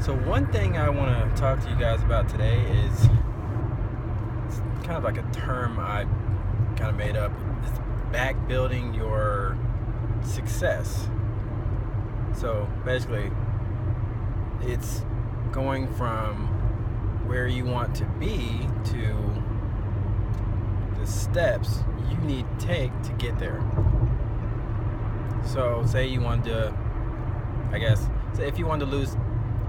So one thing I want to talk to you guys about today is it's kind of like a term I kind of made up. It's back building your success. So basically, it's going from where you want to be to the steps you need to take to get there. So say you want to, say if you want to lose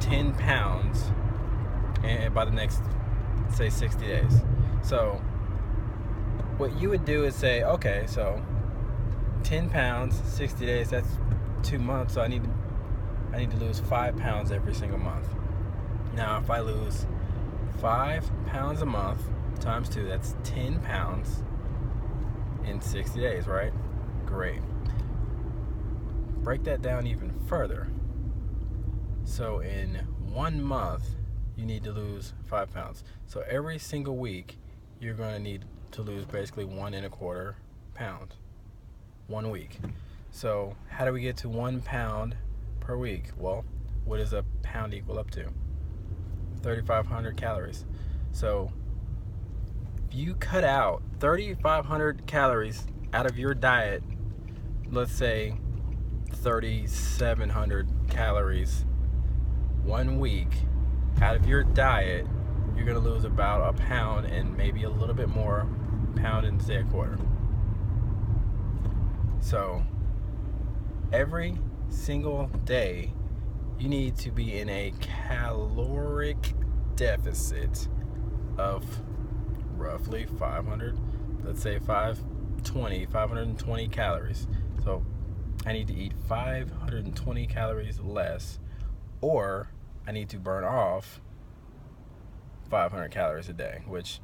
10 pounds and by the next, say, 60 days. So what you would do is say, okay, so 10 pounds, 60 days, that's 2 months. So I need to lose 5 pounds every single month. Now, if I lose 5 pounds a month times 2, that's 10 pounds in 60 days, right? Great. Break that down even further. So in 1 month, you need to lose 5 pounds. So every single week, you're going to need to lose basically 1 1/4 pounds. 1 week. So how do we get to 1 pound per week? Well, what does a pound equal up to? 3,500 calories. So if you cut out 3,500 calories out of your diet, let's say 3,700 calories 1 week out of your diet, you're going to lose about a pound and maybe a little bit more, pound and say a quarter. So every single day you need to be in a caloric deficit of roughly 520 calories. So I need to eat 520 calories less, or I need to burn off 500 calories a day, which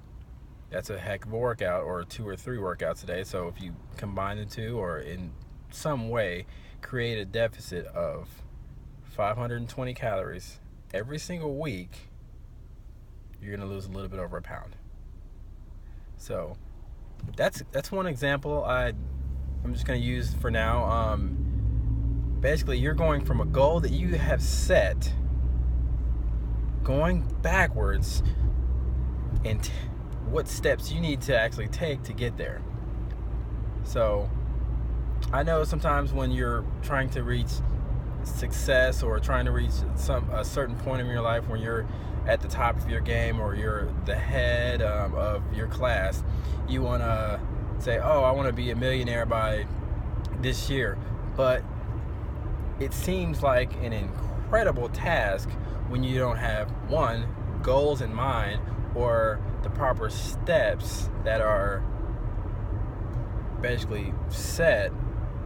that's a heck of a workout, or 2 or 3 workouts a day. So if you combine the two, or in some way create a deficit of 520 calories every single week, you're going to lose a little bit over a pound. So that's one example I'm just going to use for now. Basically, you're going from a goal that you have set, going backwards, and what steps you need to actually take to get there. So I know sometimes when you're trying to reach success or trying to reach a certain point in your life when you're at the top of your game or you're the head of your class, you want to say, oh, I want to be a millionaire by this year. But it seems like an incredible task when you don't have, one, goals in mind or the proper steps that are basically set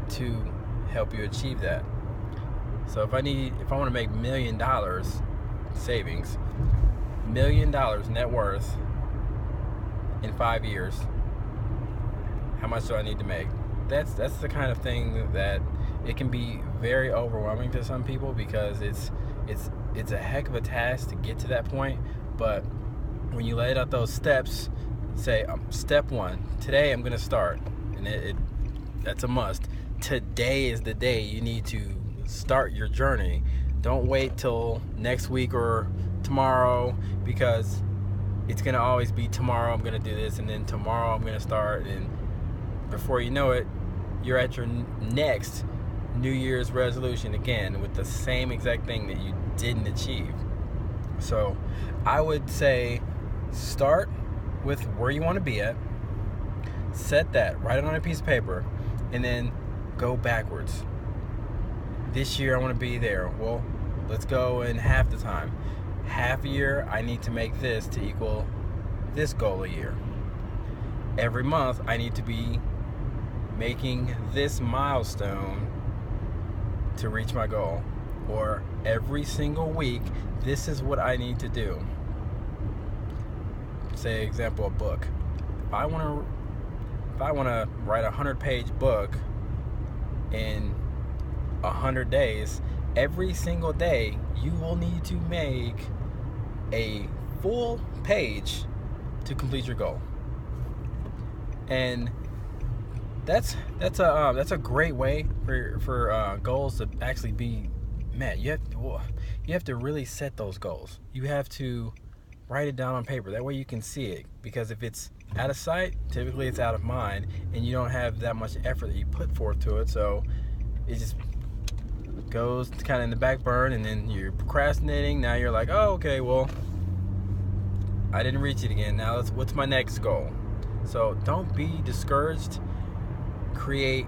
to help you achieve that. So if I want to make $1 million savings, $1 million net worth in 5 years, how much do I need to make? That's the kind of thing that it can be very overwhelming to some people, because it's a heck of a task to get to that point. But when you lay out those steps, say, step 1, today I'm going to start, and that's a must. Today is the day you need to start your journey. Don't wait till next week or tomorrow, because it's going to always be tomorrow I'm going to do this, and then tomorrow I'm going to start, and before you know it, you're at your next New Year's resolution again with the same exact thing that you didn't achieve. So I would say start with where you want to be at, set that, write it on a piece of paper, and then go backwards. This year I want to be there. Well, let's go in half the time. Half a year, I need to make this to equal this goal a year. Every month, I need to be making this milestone to reach my goal. Or every single week, this is what I need to do. Say, example, a book. If I want to write a 100-page book in 100 days, every single day you will need to make a full page to complete your goal. And that's a great way for goals to actually be man, you have to really set those goals. You have to write it down on paper. That way you can see it. Because if it's out of sight, typically it's out of mind, and you don't have that much effort that you put forth to it. So it just goes kind of in the back burn, and then you're procrastinating. Now you're like, oh, okay, well, I didn't reach it again. Now what's my next goal? So don't be discouraged. Create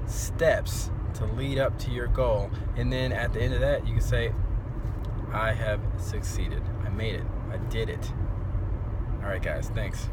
steps to lead up to your goal, and then at the end of that you can say, I have succeeded. I made it. I did it. All right, guys, thanks.